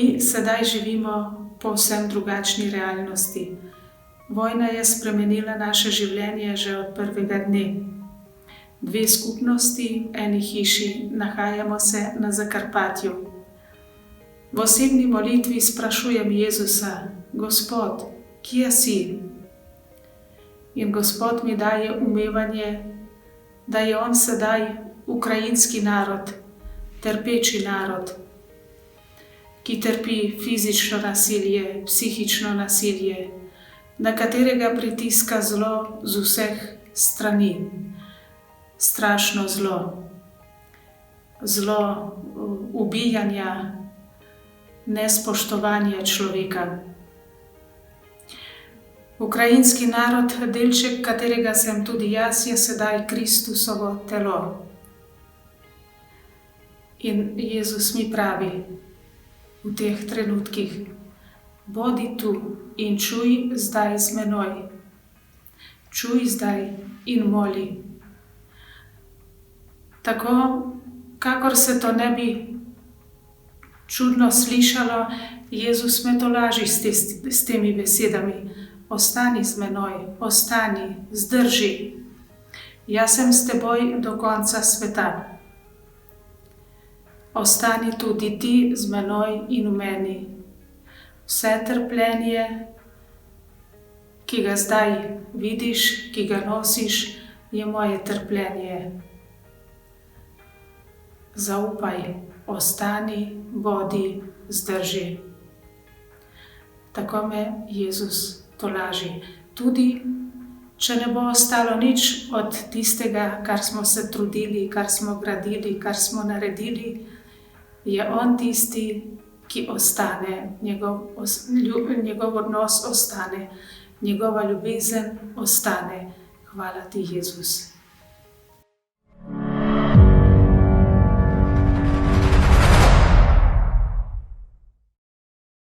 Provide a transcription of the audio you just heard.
Mi sedaj živimo povsem drugačni realnosti. Vojna je spremenila naše življenje že od prvega dne. Dve skupnosti, eni hiši, nahajamo se na Zakarpatju. V osebni molitvi sprašujem Jezusa: Gospod, kje si? In Gospod mi daje umevanje, da je on sedaj ukrajinski narod, trpeči narod, ki trpi fizično nasilje, psihično nasilje, na katerega pritiska zlo z vseh strani. Strašno zlo. Zlo ubijanja, nespoštovanja človeka. Ukrajinski narod, delček katerega sem tudi jaz, je sedaj Kristusovo telo. In Jezus mi pravi v teh trenutkih: bodi tu in čuj zdaj z menoj. Čuj zdaj in moli. Tako, kakor se to ne bi čudno slišalo, Jezus me tolaži s temi besedami: ostani z menoj, ostani, zdrži. Jaz sem s teboj do konca sveta. Ostani tudi ti z menoj in v meni. Vse trpljenje, ki ga zdaj vidiš, ki ga nosiš, je moje trpljenje. Zaupaj, ostani, bodi, zdrži. Tako me Jezus tolaži. Tudi če ne bo ostalo nič od tistega, kar smo se trudili, kar smo gradili, kar smo naredili, je on tisti, ki ostane, njegov odnos ostane, njegova ljubezen ostane. Hvala ti, Jezus.